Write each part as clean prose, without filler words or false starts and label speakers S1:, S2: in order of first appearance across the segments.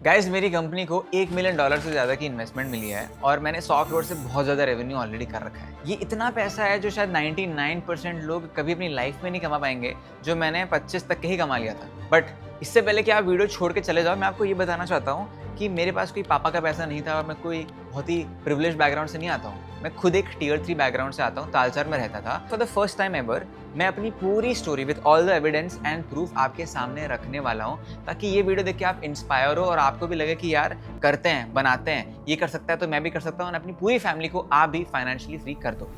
S1: Guys मेरी company को $1 million से ज़्यादा की इन्वेस्टमेंट मिली है और मैंने 100 करोड़ से बहुत ज़्यादा रेवेन्यू ऑलरेडी कर रखा है। ये इतना पैसा है जो शायद 99% लोग कभी अपनी लाइफ में नहीं कमा पाएंगे, जो मैंने 25 तक के ही कमा लिया था। बट इससे पहले कि आप वीडियो छोड़ के चले जाओ, मैं आपको ये बताना चाहता हूँ कि मेरे पास कोई पापा का पैसा नहीं था और मैं कोई बहुत ही प्रिविलेज बैकग्राउंड से नहीं आता हूँ। मैं खुद एक टियर 3 बैकग्राउंड से आता हूँ, तालचर में रहता था। For the first time ever मैं अपनी पूरी story with all the evidence and proof आपके सामने रखने वाला हूँ, ताकि ये वीडियो देख के आप इंस्पायर हो और आपको भी लगे कि यार करते हैं, बनाते हैं, ये कर सकता है तो मैं भी कर सकता हूँ, और अपनी पूरी फैमिली को आप भी फाइनेंशियली फ्री कर दो।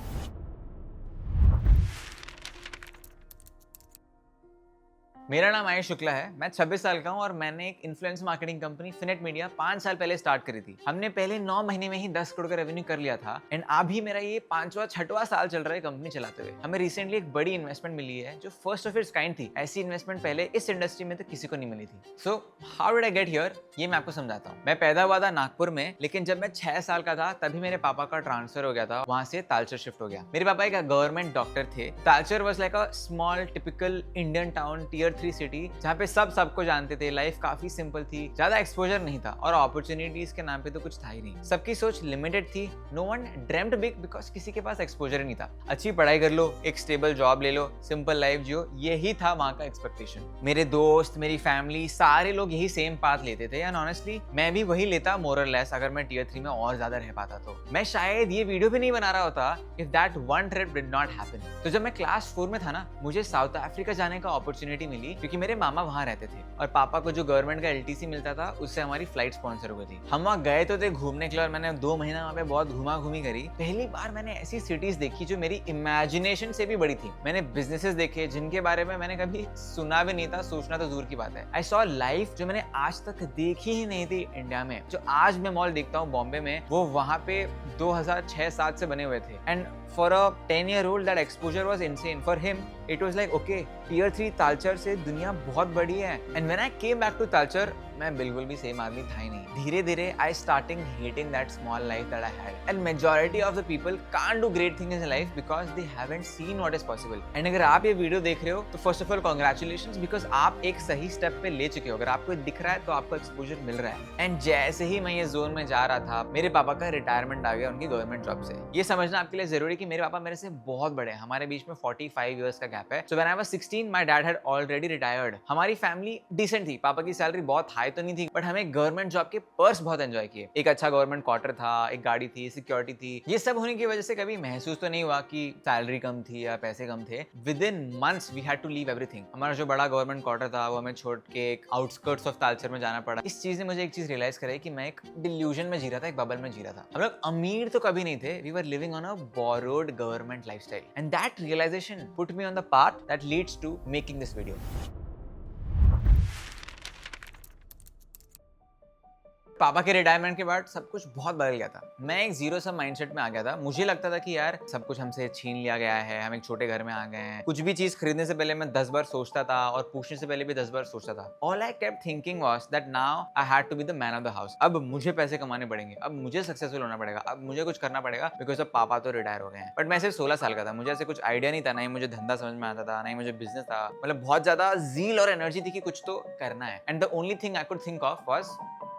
S1: मेरा नाम आयुष शुक्ला है, मैं 26 साल का हूं और मैंने एक इन्फ्लुएंस मार्केटिंग कंपनी फिनेट मीडिया 5 साल पहले स्टार्ट करी थी। हमने पहले 9 महीने में ही 10 करोड़ का रेवेन्यू कर लिया था एंड अभी मेरा ये 5वां-6वां साल चल रहा है कंपनी चलाते हुए। हमें रिसेंटली एक बड़ी इन्वेस्टमेंट मिली है जो फर्स्ट ऑफ इट्स काइंड थी। ऐसी इन्वेस्टमेंट पहले इस इंडस्ट्री में तो किसी को नहीं मिली थी। So how did I get here, ये मैं आपको समझाता हूँ। मैं पैदा हुआ था नागपुर में, लेकिन जब मैं 6 साल का था तभी मेरे पापा का ट्रांसफर हो गया था, वहां से तालचर शिफ्ट हो गया। मेरे पापा एक गवर्नमेंट डॉक्टर थे। Talcher was like a small typical Indian town, tier 3 city, जहाँ पे सबको जानते थे। लाइफ काफी सिंपल थी, ज्यादा एक्सपोजर नहीं था और अपॉर्चुनिटीज के नाम पे तो कुछ था ही नहीं। सबकी सोच लिमिटेड थी। No one dreamed big because किसी के पास एक्सपोजर ही नहीं था। अच्छी पढ़ाई कर लो, एक स्टेबल जॉब ले लो, सिंपल लाइफ जियो, यही था वहाँ का एक्सपेक्टेशन। मेरे दोस्त, मेरी फैमिली, सारे लोग यही सेम पाथ लेते थे एंड ऑनेस्टली मैं भी वही लेता मोर और लेस, अगर मैं टियर 3 में और ज्यादा रह पाता तो। मैं शायद ये वीडियो भी नहीं बना रहा होता if that one trip did not happen. तो जब मैं क्लास 4 में था ना, मुझे साउथ अफ्रीका जाने का अपॉर्चुनिटी मिली क्योंकि मेरे मामा वहाँ रहते थे और पापा को जो गवर्नमेंट का LTC मिलता था उससे हमारी फ्लाइट स्पॉन्सर हो गई थी। हम वहाँ गए तो थे घूमने के लिए और मैंने 2 महीना वहाँ पे बहुत घुमा घूमी करी। पहली बार मैंने ऐसी सिटीज देखी जो मेरी इमेजिनेशन से भी बड़ी थी। मैंने बिजनेसेस देखे जिनके बारे में मैंने कभी सुना भी नहीं था, सोचना तो दूर की बात है। आई सॉ लाइफ जो मैंने आज तक देखी ही नहीं थी इंडिया में। जो आज मैं मॉल देखता हूँ बॉम्बे में, वो वहाँ पे 2006-7 से बने हुए थे। And for a 10-year-old that exposure was insane. For him it was like okay, tier 3 Talcher से दुनिया बहुत बड़ी है। And when I came back to Talcher, मैं बिल्कुल भी सेम आदमी था ही नहीं। धीरे धीरे I starting hating that small life that I had. And majority of the people can't do great things in life because they haven't seen what is possible. And अगर आप ये वीडियो देख रहे हो तो first of all congratulations, because आप एक सही स्टेप पे ले चुके हो। अगर आपको दिख रहा है तो आपको एक्सपोजर मिल रहा है। एंड जैसे ही मैं ये जोन में जा रहा था, मेरे पापा का रिटायरमेंट आ गया उनकी गवर्नमेंट जॉब से। ये समझना आपके लिए जरूरी है कि मेरे पापा मेरे से बहुत बड़े हैं। हमारे बीच में 45 इयर्स का गैप है। So when I was 16 my dad had already retired. हमारी फैमिली डिसेंट थी। पापा की सैलरी बहुत हाई तो नहीं थी, बट हमें गवर्नमेंट जॉब के पर्स बहुत एंजॉय किए। एक अच्छा गवर्नमेंट क्वार्टर था, एक गाड़ी थी, सिक्योरिटी थी। ये सब होने की वजह से कभी महसूस तो नहीं हुआ कि सैलरी कम थी या पैसे कम थे। Within months we had to leave everything. हमारा जो बड़ा गवर्नमेंट क्वार्टर था वो हमें छोड़ के एक आउटस्कर्ट्स ऑफ तालचर में जाना पड़ा। इस चीज ने मुझे एक चीज रियलाइज कराई कि मैं एक डिल्यूजन में जी रहा था, एक बबल में जी रहा था। हम लोग अमीर तो कभी नहीं थे। We were living on a borrowed government lifestyle and that realization put me on the path that leads to making this video. पापा के रिटायरमेंट के बाद सब कुछ बहुत बदल गया था। मैं एक जीरो सम माइंडसेट में आ गया था। मुझे लगता था कि यार सब कुछ हमसे छीन लिया गया है, हम एक छोटे घर में आ गए हैं। कुछ भी चीज खरीदने से पहले मैं 10 बार सोचता था और पूछने से पहले भी 10 बार सोचता था। All I kept thinking was that now I had to be the man of the house. अब मुझे पैसे कमाने पड़ेंगे, अब मुझे सक्सेसफुल होना पड़ेगा, अब मुझे कुछ करना पड़ेगा बिकॉज अब पापा तो रिटायर हो गए हैं। बट मैं सिर्फ 16 साल का था, मुझे ऐसे कुछ आइडिया नहीं था, ना ही मुझे धंधा समझ में आता था, ना ही मुझे बिजनेस था। मतलब बहुत ज्यादा जील और एनर्जी थी कि कुछ तो करना है। And the only thing I could think of was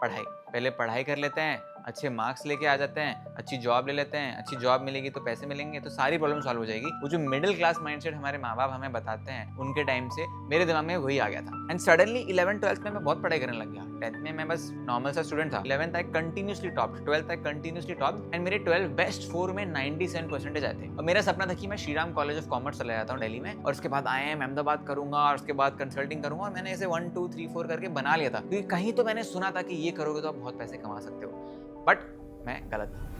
S1: पढ़ाई। पहले पढ़ाई कर लेते हैं, अच्छे मार्क्स लेके आ जाते हैं, अच्छी जॉब ले लेते हैं, अच्छी जॉब मिलेगी तो पैसे मिलेंगे तो सारी प्रॉब्लम सॉल्व हो जाएगी। वो जो मिडिल क्लास माइंडसेट हमारे माँ बाप हमें बताते हैं, उनके टाइम से मेरे दिमाग में वही आ गया था। एंड सडनली 11th-12th में मैं बहुत पढ़ाई करने लग गया। 10th में मैं बस नॉर्मल सा स्टूडेंट था। 11th I continuously topped, 12th I continuously topped and मेरे 12 बेस्ट 4 में 97% आए थे। और मेरा सपना था कि मैं श्रीराम कॉलेज ऑफ कॉमर्स चला जाता हूँ दिल्ली में और उसके बाद IIM अहमदाबाद करूंगा और उसके बाद कंसल्टिंग करूंगा। और मैंने ऐसे 1 2 3 4 करके बना लिया था, क्योंकि कहीं तो मैंने सुना था कि ये करोगे तो आप बहुत पैसे कमा सकते हो। बट मैं गलत था।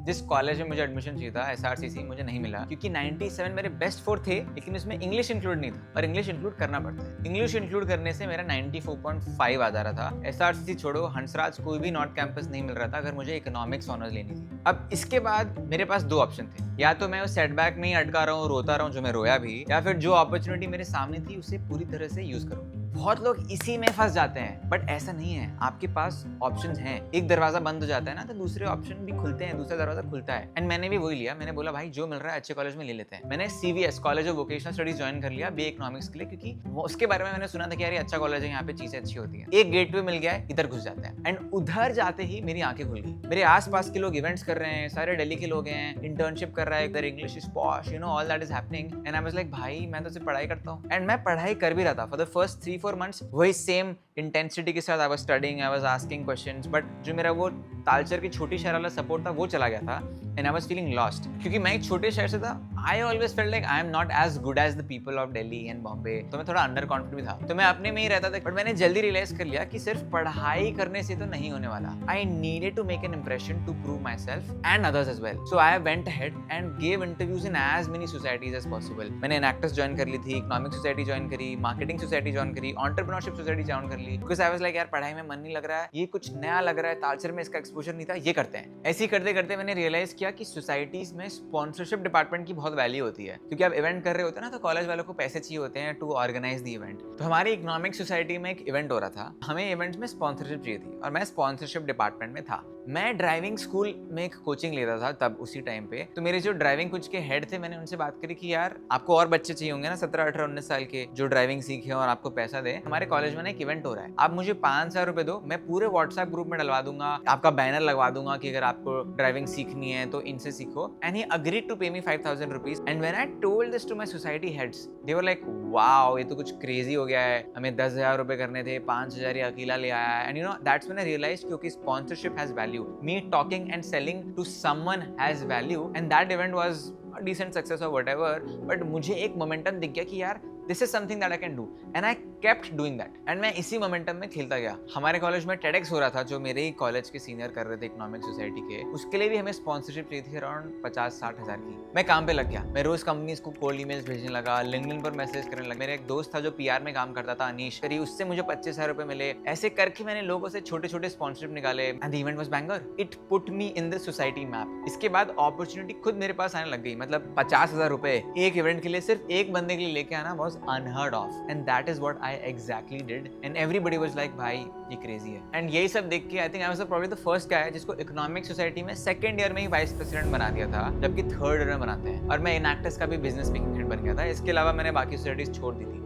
S1: जिस कॉलेज में मुझे एडमिशन चाहिए था SRCC, मुझे नहीं मिला क्योंकि 97 मेरे बेस्ट 4 थे, लेकिन उसमें इंग्लिश इंक्लूड नहीं था और इंग्लिश इंक्लूड करना पड़ता है। इंग्लिश इंक्लूड करने से मेरा 94.5 आ जा रहा था। SRCC छोड़ो, हंसराज कोई भी नॉर्थ कैंपस नहीं मिल रहा था अगर मुझे इकोनॉमिक्स ऑनर्स लेनी थी। अब इसके बाद मेरे पास 2 ऑप्शन थे, या तो मैं उस सेटबैक में ही अटका रहा हूँ, रोता रहा हूँ, जो मैं रोया भी, या फिर जो अपॉर्चुनिटी मेरे सामने थी उसे पूरी तरह से यूज करूँ। बहुत लोग इसी में फंस जाते हैं, बट ऐसा नहीं है। आपके पास ऑप्शंस हैं। एक दरवाजा बंद हो जाता है ना तो दूसरे ऑप्शन भी खुलते हैं, दूसरा दरवाजा खुलता है। एंड मैंने भी वही लिया। मैंने बोला भाई जो मिल रहा है अच्छे कॉलेज में ले लेते हैं। मैंने CVS college of vocational studies join कर लिया BA इकोनॉमिक्स के लिए, क्योंकि उसके बारे में मैंने सुना था कि यार ये अच्छा कॉलेज है, यहाँ पे चीजें अच्छी होती है। एक गेटवे मिल गया है, इधर घुस जाते हैं। एंड उधर जाते ही मेरी आंखें खुल गई। मेरे आसपास के लोग इवेंट्स कर रहे हैं, सारे दिल्ली के लोग हैं, इंटर्नशिप कर रहा है, इधर English is posh, you know all that is happening. And I was like भाई मैं तो सिर्फ पढ़ाई करता हूँ। एंड मैं पढ़ाई कर भी रहा था फॉर द फर्स्ट 3-4 मंथ्स। वही सेम इंटेंसिटी के साथ I was studying, I was asking questions, but जो मेरा वो तालचर की छोटी शहर वाला सपोर्ट था वो चला गया था। And I was feeling lost, क्योंकि मैं एक छोटे शहर से था। I always felt like I am not as good as the people of Delhi and Bombay. तो मैं थोड़ा अंडर कॉन्फिडेंट भी था, तो मैं अपने में ही रहता था। बट मैंने जल्दी रियलाइज कर लिया कि सिर्फ पढ़ाई करने से तो नहीं होने वाला। I needed to make an impression to prove myself and others as well. So I went ahead and gave interviews in as many societies as possible. मैंने एनएक्टर्स ज्वाइन कर ली थी, इकोनॉमिक सोसाइटी ज्वाइन करी, marketing society join करी, entrepreneurship society join कर ली। Because I was like यार पढ़ाई में मन नहीं लग रहा है, ये कुछ नया लग रहा है, तालचर में इसका एक्सपोजर नहीं था, ये करते हैं। ऐसे ही करते करते मैंने रियलाइज किया कि सोसाइटीज में स्पॉन्सरशिप डिपार्टमेंट की बहुत वैल्यू होती है, क्योंकि आप इवेंट कर रहे होते हैं ना तो कॉलेज वालों को पैसे चाहिए होते हैं टू ऑर्गेनाइज द इवेंट। तो हमारी इकोनॉमिक सोसाइटी में एक इवेंट हो रहा था, हमें इवेंट में स्पॉन्सरशिप चाहिए थी और मैं स्पॉन्सरशिप डिपार्टमेंट में था। मैं ड्राइविंग स्कूल में एक कोचिंग लेता था तब उसी टाइम पे। तो मेरे जो ड्राइविंग कुछ के हेड थे, मैंने उनसे बात करी कि यार आपको और बच्चे चाहिए होंगे ना 17, 18, 19 साल के जो ड्राइविंग सीखे और आपको पैसा दे। हमारे कॉलेज में ना एक इवेंट हो रहा है, आप मुझे 5,000 रुपए दो, मैं पूरे व्हाट्सएप ग्रुप में डलवा दूंगा, आपका बैनर लगवा दूंगा कि अगर आपको ड्राइविंग सीखनी है तो इनसे सीखो। And he agreed to pay me 5,000 rupees. And when I told this to my society heads, they were like wow ये तो कुछ क्रेजी हो गया है, हमें 10,000 रुपए करने थे, 5,000 ये अकेला ले आया है। And you know that's when I realised क्योंकि sponsorship has value, me talking and selling to someone has value, and that event was a decent success or whatever, but मुझे एक मोमेंटम दिख गया कि यार this is something that I can do, and I kept doing that, and मैं इसी momentum में खेलता गया। हमारे कॉलेज में TEDx हो रहा था, जो मेरे ही कॉलेज के सीनियर कर रहे थे इकोनॉमिक सोसाइटी के, उसके लिए भी हमें स्पॉन्सरशिप चाहिए थी अराउंड 50-60 हज़ार की। मैं काम पे लग गया, मैं रोज कंपनीज को कोल्ड ईमेल्स भेजने लगा, लिंक्डइन पर मैसेज करने लगा। मेरा एक दोस्त था जो PR में काम करता था, अनीश करी, उससे मुझे 25,000 रुपए मिले। ऐसे करके मैंने लोगों से छोटे छोटे स्पॉन्सरशिप निकाले, and the event was banger. It put me in the society map. इसके बाद अपॉर्चुनिटी खुद मेरे पास आने लग गई। मतलब 50,000 रुपए एक इवेंट के लिए सिर्फ एक बंदे के लिए लेके आना was unheard of, and that is what I exactly did, and everybody was like भाई ये क्रेजी है। एंड यही सब देख के I think I was probably the first guy जिसको इकोनॉमिक सोसाइटी में सेकंड ईयर में ही वाइस प्रेसिडेंट बना दिया था, जबकि थर्ड ईयर में बनाते हैं। और मैं इनएक्टर्स का भी बिजनेस स्पीकिंग हेड बन गया था। इसके अलावा मैंने बाकी सोसाइटीज छोड़ दी थी।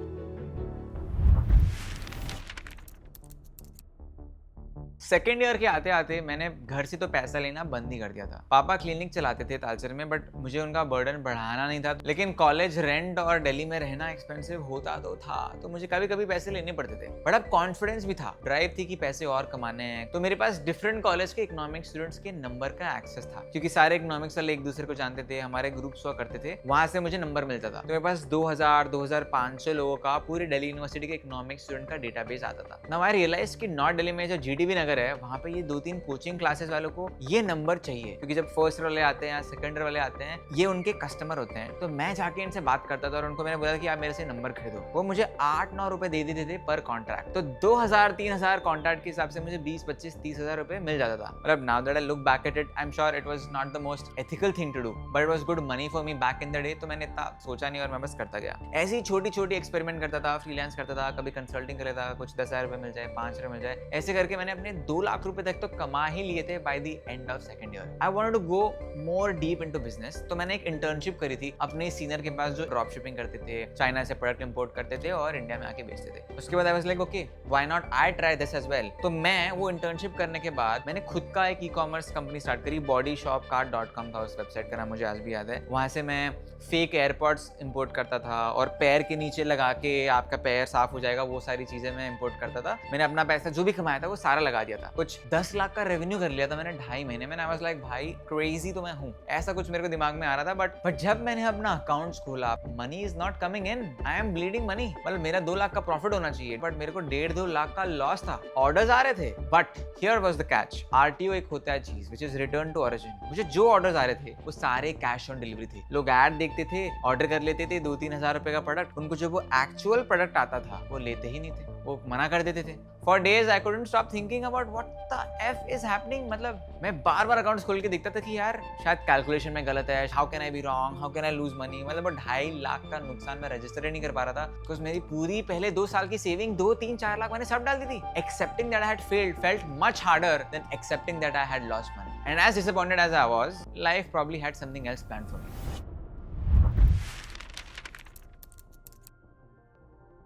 S1: सेकेंड ईयर के आते आते मैंने घर से तो पैसा लेना बंद ही कर दिया था। पापा क्लिनिक चलाते थे तालचर में, बट मुझे उनका बर्डन बढ़ाना नहीं था। लेकिन कॉलेज रेंट और दिल्ली में रहना एक्सपेंसिव होता तो था, तो मुझे कभी कभी पैसे लेने पड़ते थे। बट अब कॉन्फिडेंस भी था, ड्राइव थी कि पैसे और कमाने हैं। तो मेरे पास डिफरेंट कॉलेज के इकोनॉमिक स्टूडेंट्स के नंबर का एक्सेस था, क्योंकि सारे इकोनॉमिक्स वाले एक दूसरे को जानते थे, हमारे ग्रुप्स हुआ करते थे, वहां से मुझे नंबर मिलता था। तो मेरे पास 2,000-2,500 लोगों का पूरे दिल्ली यूनिवर्सिटी के इकोनॉमिक स्टूडेंट का डेटाबेस आता था। नाउ आई रियलाइज कि नॉर्थ दिल्ली में जो GDV नगर है, वहाँ पे ये 2-3 कोचिंग क्लासेस वालों को ये नंबर चाहिए, क्योंकि जब फर्स्ट वाले आते हैं या सेकंड वाले आते हैं, ये उनके कस्टमर होते हैं। तो मैं जाके इनसे बात करता था और उनको मैंने बोला कि आप मेरे से नंबर खरीदो। वो मुझे 8-9 रुपए दे देते थे पर कॉन्ट्रैक्ट। तो 2,000-3,000 कॉन्ट्रैक्ट के हिसाब से मुझे 20-25-30,000 रुपए मिल जाता था। मतलब now that I look back at it, I am sure it was not the most ethical thing to do, but it was good money for me back in the day. तो मैंने इतना सोचा नहीं और मैं बस करता गया। ऐसी ही छोटी-छोटी एक्सपेरिमेंट करता था, फ्रीलांस करता था, कभी कंसल्टिंग कर लेता, कुछ 10,000 रुपए मिल जाए, 5 रुपए मिल जाए। ऐसे करके मैंने अपने 2 लाख रुपए तक तो कमा ही लिए थे by the end of second year. I wanted to go more deep into business. तो मैंने एक इंटर्नशिप करी थी अपने सीनियर के पास, जो ड्रॉप शिपिंग करते थे, चाइना से प्रोडक्ट इंपोर्ट करते थे और इंडिया में आके बेचते थे। उसके बाद I was like okay why not I try this as well. तो मैं वो इंटर्नशिप करने के बाद मैंने खुद का एक ई-कॉमर्स कंपनी स्टार्ट करी, bodyshopcart.com था उस वेबसाइट का नाम, मुझे आज भी याद है। वहां से मैं फेक एयरपॉड्स इंपोर्ट करता था और पैर के नीचे लगा के आपका पैर साफ हो जाएगा, वो सारी चीजें मैं इंपोर्ट करता था। मैंने अपना पैसा जो भी कमाया था वो सारा लगा दिया था। कुछ 10 लाख का रेवेन्यू कर लिया था मैंने 2.5 महीने में। आई वाज लाइक भाई क्रेजी तो मैं हूँ, ऐसा कुछ मेरे को दिमाग में आ रहा था। बट जब मैंने अपना अकाउंट्स खोला, money is not coming in, I am bleeding money. मतलब मेरा 2 लाख का प्रॉफिट होना चाहिए, बट मेरे को 1.5-2 लाख का लॉस था। ऑर्डर्स आ रहे थे, but here was the catch. RTO एक होता है चीज which is return to origin. मुझे जो ऑर्डर्स आ रहे थे वो सारे कैश ऑन डिलीवरी थे। लोग ऐड देखते थे, ऑर्डर कर लेते थे 2-3 हज़ार रुपए का प्रोडक्ट, उनको जब वो एक्चुअल प्रोडक्ट आता था वो लेते ही नहीं थे। वो मना कर देते थे। For days I couldn't stop thinking about what the F is happening। मतलब मैं बार बार अकाउंट्स खोल के देखता था कि यार शायद कैलकुलेशन में गलत है, how can I be wrong, how can I lose money. मतलब वो 2.5 लाख का नुकसान मैं रजिस्टर ही नहीं कर पा रहा था, बिकॉज मेरी पूरी पहले 2 साल की सेविंग 2, 3, 4 लाख मैंने सब डाल दी थी। Accepting that I had failed felt much harder than accepting that I had lost money, and as disappointed as I was, life probably had something else planned for me।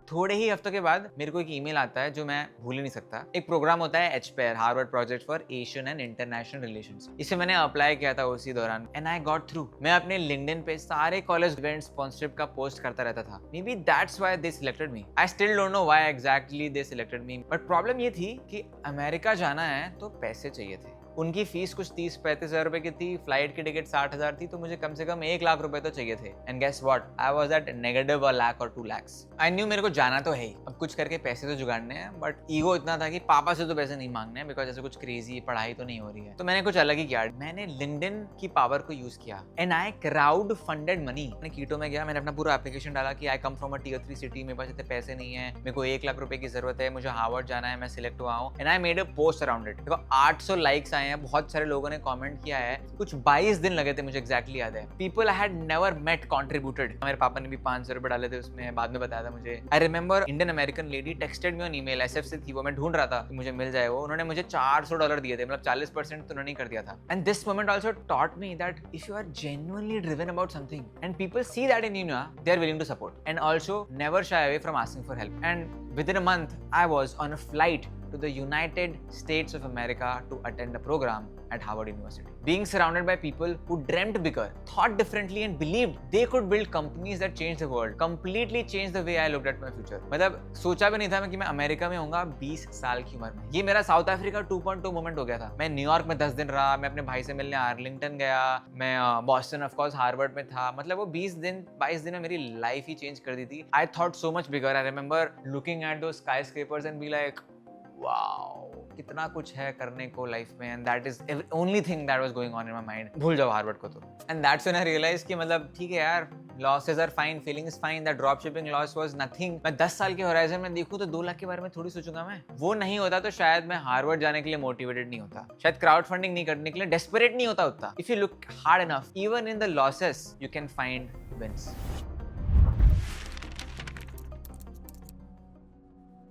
S1: थोड़े ही हफ्तों के बाद मेरे को एक ईमेल आता है जो मैं भूल ही नहीं सकता। एक प्रोग्राम होता है HPAIR, Harvard project for Asian and international relations. इसे मैंने अप्लाई किया था उसी दौरान, एंड आई गॉट थ्रू। मैं अपने लिंक्डइन पे सारे कॉलेज इवेंट स्पॉन्सरशिप का पोस्ट करता रहता था। May be that's why they selected me. I still don't know why exactly they selected me, but problem ये थी कि अमेरिका जाना है तो पैसे चाहिए थे। उनकी फीस कुछ 30-35 हज़ार रुपए की थी, फ्लाइट की टिकट 60,000 थी, तो मुझे कम से कम 1 लाख रुपए तो चाहिए थे। And guess what, I was at negative $1 lakh और $2 लाख। आई न्यू मेरे को जाना तो है ही, अब कुछ करके पैसे तो जुगाड़ने हैं, बट ईगो इतना था कि पापा से तो पैसे नहीं मांगने हैं, बिकॉज ऐसे कुछ क्रेजी पढ़ाई तो नहीं हो रही है। तो मैंने कुछ अलग ही किया। मैंने लिंक्डइन की पावर को यूज किया and I crowd funded money. मैंने कीटो में गया, मैंने अपना पूरा एप्लीकेशन डाला कि I come from a Tier 3 city, मेरे पास इतने पैसे नहीं है, मेरे को 1 लाख रुपए की जरूरत है, मुझे हार्वर्ड जाना है, मैं सिलेक्ट हुआ हूँ, and I made a post around it. देखो 800 लाइक्स आए हैं, बहुत सारे लोगों ने कमेंट किया है, कुछ 22 दिन लगे थे, मुझे एग्जैक्टली याद है। People I had never met contributed. मेरे पापा ने भी 500 रुपए डाले थे उसमें, बाद में बताया था मुझे। I remember Indian American lady texted me on email, SF से थी वो, मैं ढूंढ रहा था कि मुझे मिल जाए वो। उन्होंने मुझे $400 दिए थे, मतलब 40% तो उन्होंने कर दिया था। And this moment also taught me that if you are genuinely driven about something and people see that in you ना, they are willing to support and also never shy away from asking for help. And within a month I was on a flight to the United States of America to attend a program at Harvard University. Being surrounded by people who dreamt bigger, thought differently and believed they could build companies that changed the world completely changed the way I looked at my future। मतलब सोचा भी नहीं था मैं कि मैं America में होऊंगा 20 साल की उम्र में। ये मेरा साउथ अफ्रीका 2.2 मोमेंट हो गया था। मैं न्यूयॉर्क में 10 दिन रहा, मैं अपने भाई से मिलने आर्लिंगटन गया, मैं बॉस्टन ऑफ कोर्स हार्वर्ड में था। मतलब वो 20 दिन 22 दिन में मेरी लाइफ ही चेंज कर दी थी। I thought so much bigger. I remember looking at दो skyscrapers and be like wow, कितना कुछ है करने को लाइफ में, and that is only thing that was going on in my mind. भूल जाओ हार्वर्ड को तो। And that's when I realize कि मतलब ठीक है यार, losses are fine, feeling is fine, that drop shipping loss was nothing. मैं 10 साल के होराइजन में देखूं तो 2 लाख के बारे में थोड़ी सोचूंगा मैं। वो नहीं होता तो शायद मैं हार्वर्ड जाने के लिए मोटिवेटेड नहीं होता, शायद क्राउड फंडिंग नहीं करने के लिए डेस्परेट नहीं होता उतना। If you look hard enough, even in the losses you can find wins.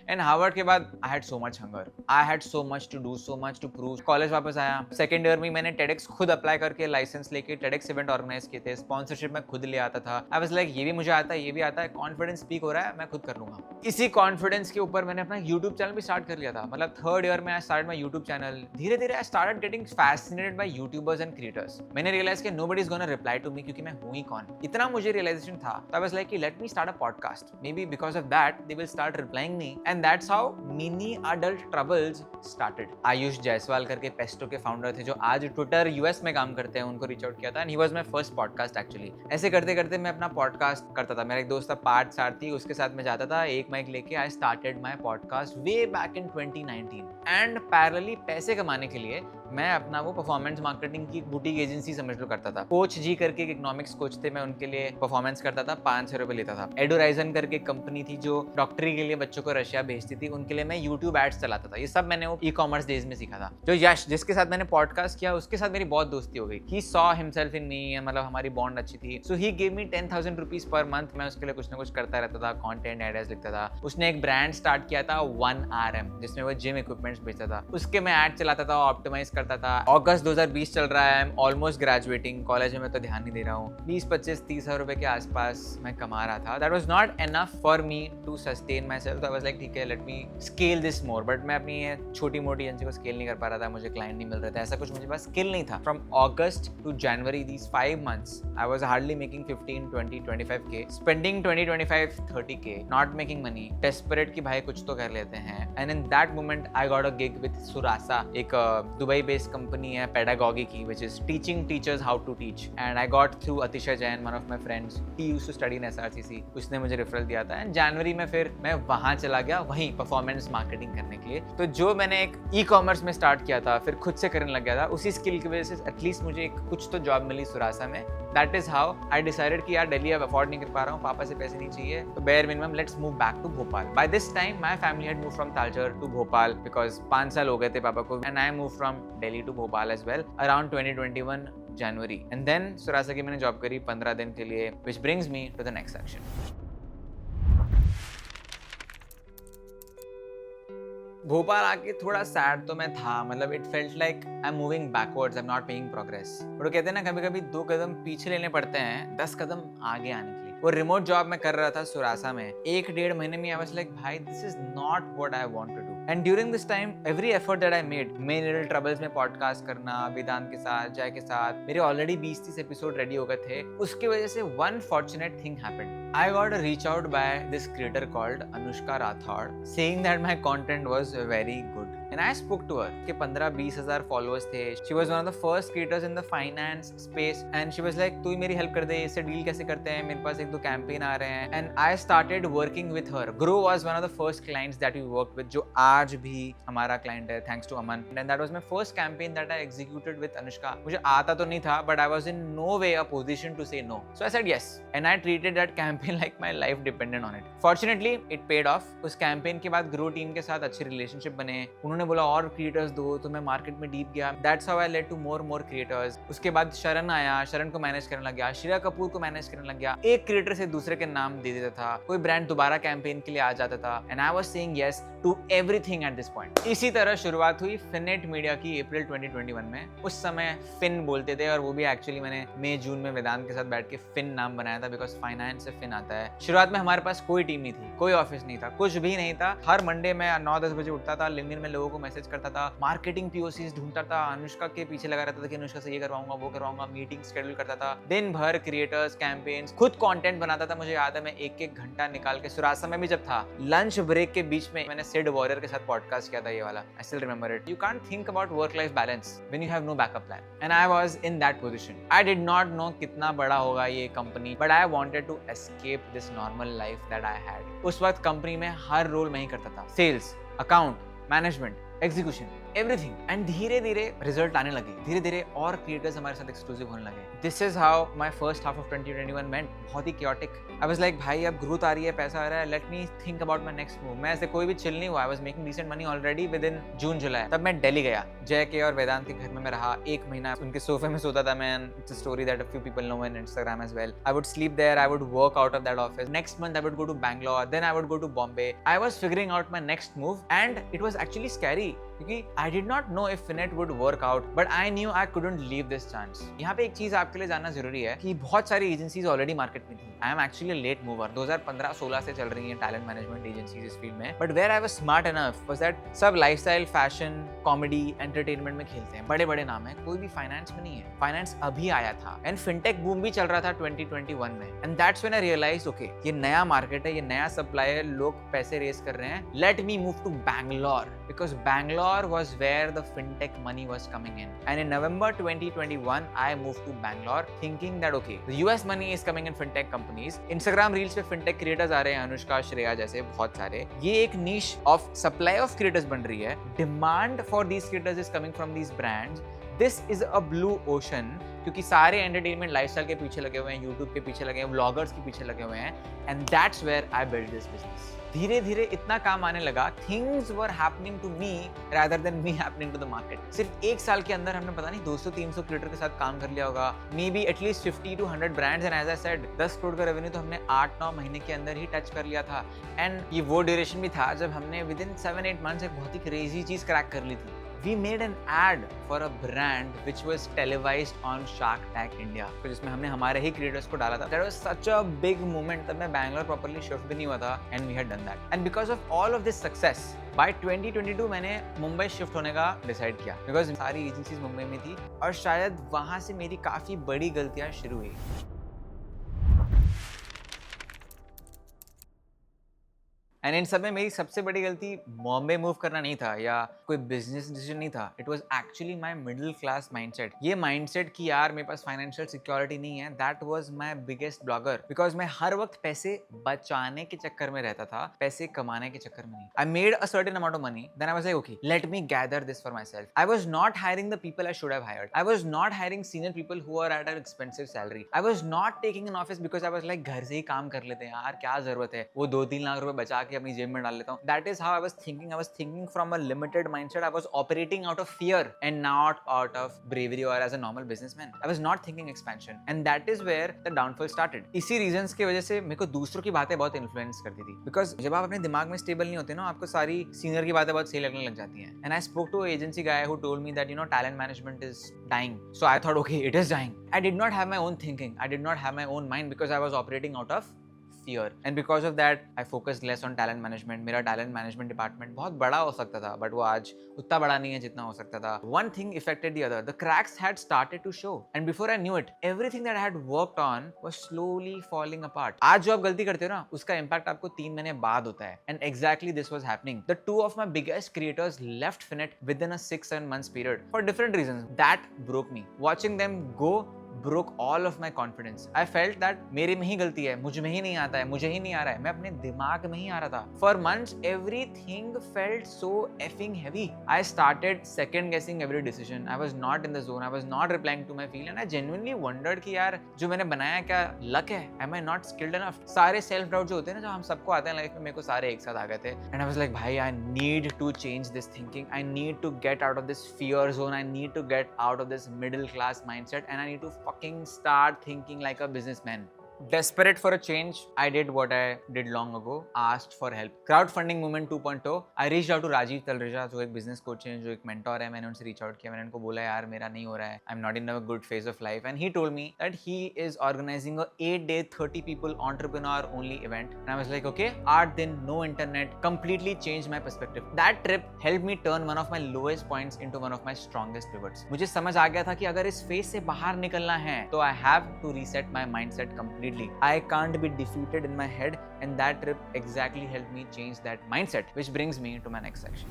S1: And Harvard के बाद I had so much hunger, I had so much to do, so much to prove. College वापस आया, second year में मैंने TEDx खुद apply करके licence लेके TEDx event organise किए थे, स्पॉन्सरशिप मैं खुद ले आता था। आई वाज लाइक ये भी मुझे आता है, ये भी आता है, कॉन्फिडेंस स्पीक हो रहा है, मैं खुद कर लूंगा। इसी कॉन्फिडेंस के ऊपर मैंने अपना यूट्यूब चैनल भी स्टार्ट कर लिया था। मतलब थर्ड ईयर में I started my YouTube channel. धीरे धीरे I started getting fascinated by YouTubers and creators. मैंने रियलाइज कि nobody is gonna reply to me, क्योंकि मैं हूं ही कौन। इतना मुझे रियलाइजेशन था। आई वाज लाइक कि let me start a podcast, maybe because of that they will start replying me, and that's how mini adult troubles started. Ayush Jaiswal करके पेस्टो के फाउंडर थे, जो आज ट्विटर US में काम करते हैं, उनको रीच आउट किया था, and he was my first podcast actually. ऐसे करते करते मैं अपना पॉडकास्ट करता था। मेरा एक दोस्त था पार्थ सारथी, उसके साथ मैं जाता था, एक माइक लेके। आई started my podcast way back in 2019 and parallelly पैसे कमाने के लिए मैं अपना वो परफॉर्मेंस मार्केटिंग की बुटीक एजेंसी समझ लो करता था। कोच जी करके एक इकोनॉमिक्स कोच थे, मैं उनके लिए परफॉर्मेंस करता था, 500 रुपए लेता था। एडोराइजन करके कंपनी थी जो डॉक्टरी के लिए बच्चों को रशिया भेजती थी, उनके लिए मैं यूट्यूब एड्स चलाता था। ये सब मैंने वो ई-कॉमर्स डेज में सीखा था। जो यश, जिसके साथ मैंने पॉडकास्ट किया, उसके साथ मेरी बहुत दोस्ती हो गई। ही सॉ हिमसेल्फ इन मी, मतलब हमारी बॉन्ड अच्छी थी। So he give me 10,000 rupees per month. मैं उसके लिए कुछ ना कुछ करता रहता था, कंटेंट आइडियाज लिखता था। उसने एक ब्रांड स्टार्ट किया था 1RM, जिसमें वो जिम इक्विपमेंट्स बेचता था। उसके मैं एड चलाता था, ऑप्टिमाइज करता था। अगस्त 2020 चल रहा है, I am almost graduating, college में तो ध्यान नहीं दे रहा हूँ। 20-25-30 हज़ार रुपए के आसपास मैं कमा रहा था। That was not enough for me to sustain myself. I was like ठीक है, let me scale this more. But मैं अपनी छोटी मोटी एजेंसी को स्केल नहीं कर पा रहा था, मुझे क्लाइंट नहीं मिल रहा था, ऐसा कुछ मुझे पास स्किल नहीं था। From August to January, these 5 months I was hardly making 15, 20, 25K, spending 20, 25, 30K, not making money, desperate कि भाई कुछ तो कर लेते हैं। And in that moment I got a gig with Surasa, एक दुबई बेस्ड कंपनी है pedagogy की, which is teaching teachers how to teach, and I got through Atisha Jain, one of my friends. He used to study in SRCC. उसने मुझे referral दिया था, and जनवरी में फिर मैं वहाँ चला गया, वहीं परफॉर्मेंस मार्केटिंग करने के लिए। तो जो मैंने एक ई-कॉमर्स में स्टार्ट किया था, फिर खुद से करने लग गया था, उसी स्किल की वजह से एटलीस्ट मुझे कुछ तो जॉब मिली सुरासा में। That is how I decided कि यार दिल्ली अब अफोर्ड नहीं कर पा रहा हूँ, पापा से पैसे नहीं चाहिए, तो bare minimum let's move back to Bhopal. By this time my family had move from Talcher to Bhopal because 5 साल हो गए थे पापा को, and I move from Delhi to Bhopal as well around 2021 January. And then Surasa की मैंने जॉब करी 15 दिन के लिए, which brings me to the next section. Bhopal आके थोड़ा सैड तो मैं था, मतलब it felt like I am moving backwards, I am not making progress. But वो कहते हैं ना, कभी कभी 2 कदम पीछे लेने पड़ते हैं 10 कदम आगे आने के लिए. वो रिमोट जॉब मैं कर रहा था सुरासा में, 1-1.5 महीने में आई वाज लाइक भाई this is not what I want to do. And during this time every effort that I made, many little troubles में पॉडकास्ट करना वेदांत के साथ, जय के साथ, मेरे ऑलरेडी 20-30 एपिसोड रेडी हो गए थे. उसकी वजह से one fortunate thing happened. I got a reach out by this creator called Anushka Rathod saying that my content was very good. And I spoke to her. के 15-20 हजार followers थे. She was one of the first creators in the finance space. And she was like, तू ही मेरी help कर दे, इससे deal कैसे करते हैं, मेरे पास 1-2 कैंपेन आ रहे हैं. And I started working with her. Grow was one of the first clients that we worked with, जो आज भी हमारा client है, thanks to Aman. And that was my first campaign that I executed with Anushka. मुझे आता तो नहीं था, but I was in no way a position to say no. So I said yes. And I treated that campaign like my life depended on it. Fortunately, it paid off. उस campaign के बाद grow team के साथ अच्छे relationship बने. उन्होंने बोला और क्रिएटर्स दो, तो मैं मार्केट में डीप गया. That's how I led to more creators. उसके बाद शरण आया, शरण को मैनेज करने लग गया, श्रेया कपूर को मैनेज करने लग गया. एक क्रिएटर से दूसरे के नाम दे देता था, कोई ब्रांड दोबारा कैंपेन के लिए आ जाता था. And I was saying yes to everything at this point. इसी तरह शुरुआत हुई फिनेट मीडिया की अप्रैल 2021 में. उस समय फिन बोलते थे, और वो भी एक्चुअली मैंने मई जून में वेदांत के साथ बैठ के फिन नाम बनाया था, बिकॉज फाइनेंस से फिन आता है. शुरुआत में हमारे पास कोई टीम नहीं थी, कोई ऑफिस नहीं था, कुछ भी नहीं था. हर मंडे मैं 9-10 बजे उठता था, लिंक्डइन में लोगों को मैसेज करता था, मार्केटिंग पीओसीज ढूंढता था, अनुष्का के पीछे लगा रहता था कि अनुष्का से ये करवाऊंगा वो करवाऊंगा, मीटिंग शेड्यूल करता था. दिन भर क्रिएटर्स, कैंपेन्स, खुद कंटेंट बनाता था. मुझे याद है मैं 1-1 घंटा निकाल के, सुरासा में भी जब था, लंच ब्रेक के बीच में मैंने सिड वॉरियर के साथ पॉडकास्ट किया था, ये वाला. I still remember it. You can't think about work life balance when you have no backup plan. And I was in that position. I did not know कितना बड़ा होगा ये company, but I wanted to escape this normal life that I had. उस वक्त company में हर role मैं ही करता था, sales, account, management, execution, everything. एंड धीरे धीरे रिजल्ट आने लगे, धीरे धीरे और क्रिएटर्स हमारे साथ एक्सक्लूसिव होने लगे. This is how my first half of 2021 मेंट. बहुत ही chaotic. आई वाज लाइक भाई अब ग्रोथ आ रही है, पैसा आ रहा है, let me think about my next move. मैं ऐसे कोई भी चिल नहीं हुआ. I was making decent money already within June July. तब मैं दिल्ली गया, जय के और वेदांत के घर में मैं रहा 1 महीना. उनके सोफे में सोता था मैं. It's a story that a few people know in Instagram as well. I would sleep there, I would work out of that office. Next month I would go to Bangalore, then I would go to Bombay. I was figuring out my next move, and it was actually scary क्योंकि I did not know if Finet would work out, but I knew I couldn't leave this chance. यहाँ पे एक चीज आपके लिए जानना जरूरी है कि बहुत सारी एजेंसीज ऑलरेडी मार्केट में थी. I am actually a late mover. 2015-16 से चल रही हैं टैलेंट मैनेजमेंट एजेंसीज इस फील्ड में. But where I was smart enough was that सब लाइफस्टाइल, फैशन, कॉमेडी, एंटरटेनमेंट में खेलते हैं, बड़े बड़े नाम है, कोई भी फाइनेंस में नहीं है. फाइनेंस अभी आया था, एंड फिनटेक बूम भी चल रहा था 2021 में. And that's when I realized okay ये नया मार्केट है, ये नया सप्लाई है, लोग पैसे रेस कर रहे हैं. Let me move to Bangalore because Bangalore was where the fintech money was coming in. And in November 2021, I moved to Bangalore thinking that okay, the US money is coming in fintech companies. Instagram reels पे fintech creators आ रहे हैं, अनुष्का, श्रेया जैसे बहुत सारे. ये एक niche of supply of creators बन रही है. Demand for these creators is coming from these brands. This is a blue ocean क्योंकि सारे एंटरटेनमेंट लाइफस्टाइल के पीछे लगे हुए हैं, यूट्यूब के पीछे लगे हैं, व्लॉगर्स के पीछे लगे हुए हैं. And that's where I build this business. धीरे धीरे इतना काम आने लगा, things were happening to me rather than me happening to the market. सिर्फ 1 साल के अंदर हमने पता नहीं 200-300 क्रिएटर के साथ काम कर लिया होगा, maybe at least 50 to 100 brands. And as I said 10 crore का रेवेन्यू तो हमने 8-9 महीने के अंदर ही टच कर लिया था. एंड ये वो ड्यूरेशन भी था जब हमने विद इन 7-8 मंथ्स एक बहुत ही क्रेजी चीज क्रैक कर ली थी. We made an ad for a brand which was televised on Shark Tank India, जिसमें हमने हमारे ही क्रिएटर्स को डाला था. That was such a big moment. तब मैं बैंगलोर प्रॉपर्ली शिफ्ट भी नहीं हुआ था, and we had done that. And because of all of this success, by 2022 मैंने मुंबई शिफ्ट होने का डिसाइड किया, बिकॉज सारी एजेंसीज मुंबई में थी, और शायद वहाँ से मेरी काफी बड़ी गलतियाँ शुरू हुई. एंड इन सब में मेरी सबसे बड़ी गलती बॉम्बे मूव करना नहीं था या कोई बिजनेस डिसीजन नहीं था. It was actually my middle class mindset. ये माइंडसेट कि यार मेरे पास फाइनेंशियल सिक्योरिटी नहीं है, that was my biggest blogger. Because मैं हर वक्त पैसे बचाने के चक्कर में रहता था, पैसे कमाने के चक्कर में नहीं. I made a certain amount of money, then I was like okay let me gather this for myself. I was not hiring the people I should have hired. I was not hiring senior people who are at an expensive salary. I was not taking an office because I was like घर से ही काम कर लेते हैं यार, क्या जरूरत है वो 2-3 लाख रुपए बचा के अपनी जेब में डाल लेता हूँ. That is how I was thinking. I was thinking from a limited mindset. I was operating out of fear and not out of bravery और as a normal businessman. I was not thinking expansion and that is where the downfall started. इसी reasons की वजह से मेरे को दूसरों की बातें बहुत इन्फ्लुएंस करती थी. बिकॉज जब आप अपने दिमाग में स्टेबल नहीं होते ना, आपको सारी सीनियर की बातें बहुत सही लगने लग जाती हैं. And I spoke to agency guy who told me that talent management is dying. So I thought, okay, it is dying. I did not have my own thinking. I did not have my own mind because I was operating out of fear. And because of that, I focused less on talent management. मेरा talent management department बहुत बड़ा हो सकता था, but वो आज उतना बड़ा नहीं है जितना हो सकता था. One thing affected the other. The cracks had started to show. And before I knew it, everything that I had worked on was slowly falling apart. आज जो आप गलती करते हो ना, उसका impact आपको 3 महीने बाद होता है. And exactly this was happening. The two of my biggest creators left Finet within a 6-7 months period for different reasons. That broke me. Watching them go broke all of my confidence. I felt that मेरे में ही गलती है, मुझ में ही नहीं आता है, मुझे ही नहीं आ रहा है, मैं अपने दिमाग में ही आ रहा था. For months, everything felt so effing heavy. I started second guessing every decision. I was not in the zone. I was not replying to my feel, and I genuinely wondered कि यार जो मैंने बनाया क्या luck है? Am I not skilled enough? सारे self doubt जो होते हैं ना, जो हम सबको आते हैं लाइफ में, मेरे को सारे एक साथ आ गए थे. And I was like, भाई, I need to change this thinking. I need to get out of this fear zone. I need to get out of this middle class mindset, and I need to fucking start thinking like a businessman. Desperate for a change, I did what I did long ago, asked for help. Crowdfunding movement 2.0. I reached out to Rajiv Talreja, जो एक business coach है, जो एक mentor है. मैंने उनसे reach out किया. मैंने उनको बोला यार मेरा नहीं हो रहा है. I'm not in a good phase of life. And he told me that he is organizing a 8-day 30 people entrepreneur only event. And I was like, okay, art then no internet completely changed my perspective. That trip helped me turn one of my lowest points into one of my strongest pivots. मुझे समझ आ गया था कि अगर इस phase से बाहर निकलना है तो I have to reset my mindset completely. I can't be defeated in my head, and that trip exactly helped me change that mindset, which brings me to my next section.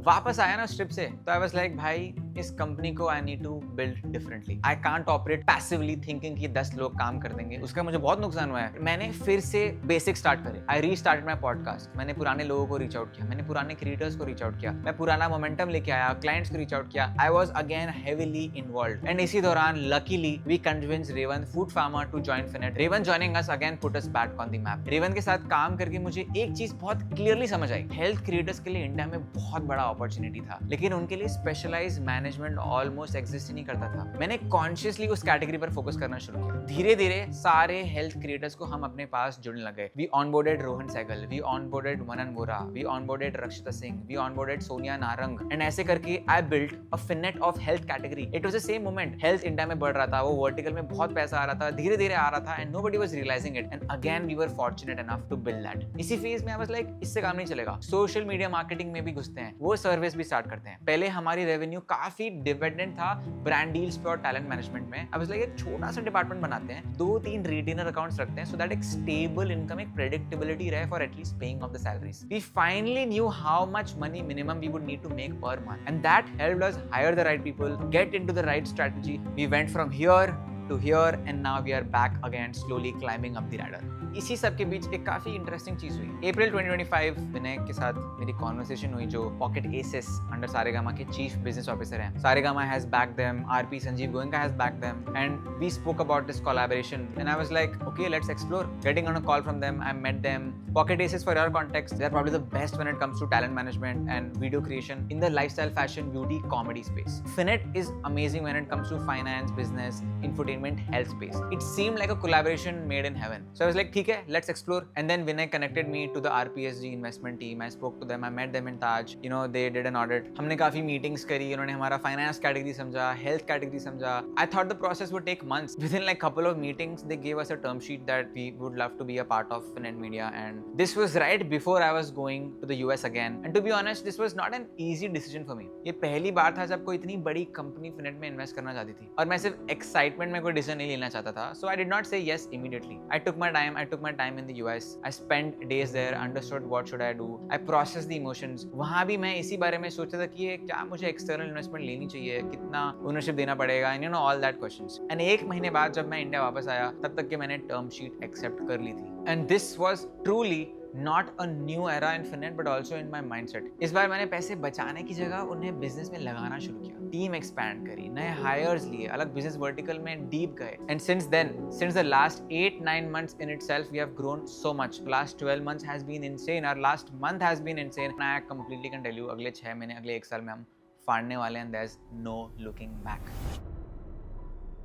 S1: वापस आया ना उस trip से, तो आई was like भाई इस कंपनी को I need to build differently. I can't operate passively thinking कि 10 लोग काम कर देंगे. उसका मुझे बहुत नुकसान हुआ है. मैंने फिर से बेसिक स्टार्ट करे. आई रीस्टार्टेड माय पॉडकास्ट. मैंने पुराने लोगों को रीच आउट किया, मैंने पुराने क्रिएटर्स को रीच आउट किया, मैं पुराना मोमेंटम लेके आया, क्लाइंट्स को रीच आउट किया. I was again heavily involved. And इसी दौरान luckily we convince Revant, food farmer, to join Finet. Revant joining us again put us back on the map. Revant के साथ काम करके मुझे एक चीज बहुत क्लियरली समझ आई. हेल्थ क्रिएटर्स के लिए इंडिया में बहुत बड़ा अपॉर्चुनिटी था, लेकिन उनके लिए स्पेशलाइज्ड मैनेजमेंट ऑलमोस्ट एग्जिस्ट ही नहीं करता था. मैंने कॉन्शियसली उस कैटेगरी पर फोकस करना शुरू किया. धीरे धीरे सारे हेल्थ क्रिएटर्स को हम अपने पास जुड़ने लगे. We onboarded Rohan Sehgal, we onboarded Manan Vora, we onboarded Rakshita Singh, we onboarded Sonia Narang. And ऐसे करके I built a Finet of health category. It was the same moment. Health India में बढ़ रहा था, वो वर्टिकल में बहुत पैसा आ रहा था, धीरे धीरे आ रहा था, and nobody was realizing it. And again we were fortunate enough to build that. इसी फेज में आई वाज लाइक इससे काम नहीं चलेगा. सोशल मीडिया मार्केटिंग में भी घुसते हैं, वो सर्विस भी स्टार्ट करते हैं. पहले हमारी रेवेन्यू काफी डिपेंडेंट था ब्रांड डील्स पे और टैलेंट मैनेजमेंट में. अब लाइक एक छोटा सा डिपार्टमेंट बनाते हैं, 2-3 रिटेनर अकाउंट्स रखते हैं, सो दैट एक स्टेबल इनकम, एक प्रेडिक्टेबिलिटी रहे for at least paying off the salaries. We finally knew how much money minimum we would need to make per month, and that helped us hire the right people, get into the right strategy. We went from here to here and now we are back again slowly climbing up the ladder. इसी सब के बीच एक काफी interesting चीज हुई. अप्रैल 2025 विनय के साथ मेरी कॉन्वर्सेशन हुई, जो पॉकेट एसेस अंडर सारेगामा के चीफ बिजनेस ऑफिसर हैं. Saregama has back them, RP Sanjiv Goenka has back them, and we spoke about this collaboration. And I was like okay let's explore. Getting on a call from them, I met them. Pocket Aces, for your context, they are probably the best when it comes to talent management and video creation in the lifestyle, fashion, beauty, comedy space. Finet is amazing when it comes to finance, business, infotainment, health space. It seemed like a collaboration made in heaven. So I was like, "Okay, let's explore." And then Vinay connected me to the RPSG investment team. I spoke to them. I met them in Taj. They did an audit. हमने काफी meetings करी. उन्होंने हमारा finance category समझा, health category समझा. I thought the process would take months. Within like couple of meetings, they gave us a term sheet that we would love to be a part of Finet Media, and this was right before I was going to the US again. And to be honest, this was not an easy decision for me. ये पहली बार था जब कोई इतनी बड़ी company फिनेट में invest करना चाहती थी, और मैं सिर्फ एक्साइटमेंट में कोई डिसीजन नहीं लेना चाहता था. So I did not say yes immediately. I took my time. I took my time in the US. I spent days there, understood what should I do. I processed the emotions. वहाँ भी मैं इसी बारे में सोचता था कि ये क्या मुझे एक्सटर्नल इन्वेस्टमेंट लेनी चाहिए, कितना ओनरशिप देना पड़ेगा, and you know all that questions. And एक महीने बाद जब मैं इंडिया वापस आया, तब तक के मैंने टर्म शीट एक्सेप्ट कर ली थी. And this was truly not a new era in Finet but also in my mindset. इस बार मैंने पैसे बचाने की जगह उन्हें बिजनेस में लगाना शुरू किया, टीम एक्सपैंड करी, नए हायर्स लिए, अलग बिजनेस वर्टिकल में डीप गए. And since then, since the last 8-9 months in itself, we have grown so much. Last 12 months has been insane. Our last month has been insane. And I completely can tell you, अगले 6 महीने, अगले 1 साल में हम फाड़ने वाले हैं. There's no looking back.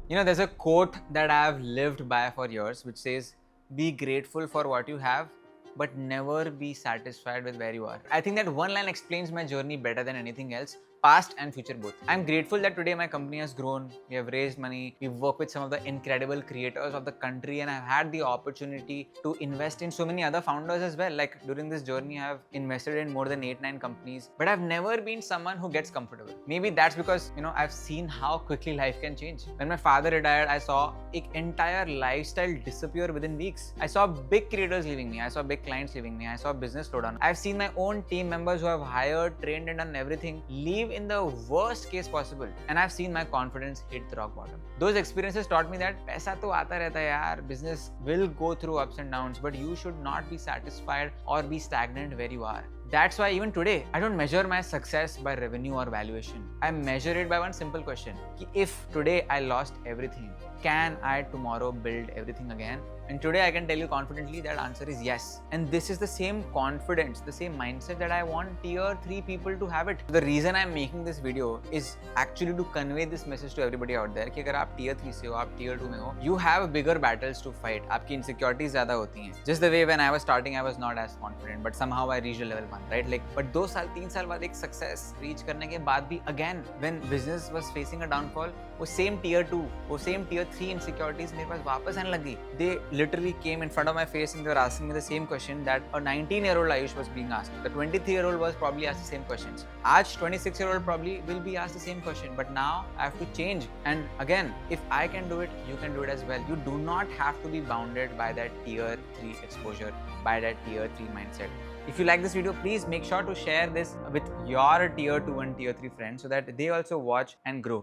S1: You know, there's a quote that I have lived by for years, which says, "Be grateful for what you have, but never be satisfied with where you are." I think that one line explains my journey better than anything else, past and future both. I'm grateful that today my company has grown, we have raised money, we've worked with some of the incredible creators of the country, and I've had the opportunity to invest in so many other founders as well. Like during this journey, I've invested in more than 8-9 companies, but I've never been someone who gets comfortable. Maybe that's because, you know, I've seen how quickly life can change. When my father retired, I saw an entire lifestyle disappear within weeks. I saw big creators leaving me, I saw big clients leaving me, I saw business slow down. I've seen my own team members who have hired, trained and done everything leave in the worst case possible, and I've seen my confidence hit the rock bottom. Those experiences taught me that पैसा तो आता रहता है यार, business will go through ups and downs, but you should not be satisfied or be stagnant where you are. That's why even today, I don't measure my success by revenue or valuation. I measure it by one simple question: if today I lost everything, can I tomorrow build everything again? And today I can tell you confidently that answer is yes. And this is the same confidence, the same mindset that I want tier 3 people to have it. The reason I'm making this video is actually to convey this message to everybody out there कि अगर आप tier 3 से हो, आप tier 2 में हो, you have bigger battles to fight. आपकी insecurities ज़्यादा होती हैं. Just the way when I was starting, I was not as confident, but somehow I reached a level 1, right? Like, but 2 साल 3 साल बाद एक success reach करने के बाद भी again, when business was facing a downfall, वो same tier 2, वो same tier 3 insecurities मेरे पास वापस आने लगी. They literally came in front of my face and they were asking me the same question that a 19-year-old Ayush was being asked. The 23-year-old was probably asked the same questions. Aaj 26-year-old probably will be asked the same question, but now I have to change. And again, if I can do it, you can do it as well. You do not have to be bounded by that tier 3 exposure, by that tier 3 mindset. If you like this video, please make sure to share this with your tier 2 and tier 3 friends so that they also watch and grow.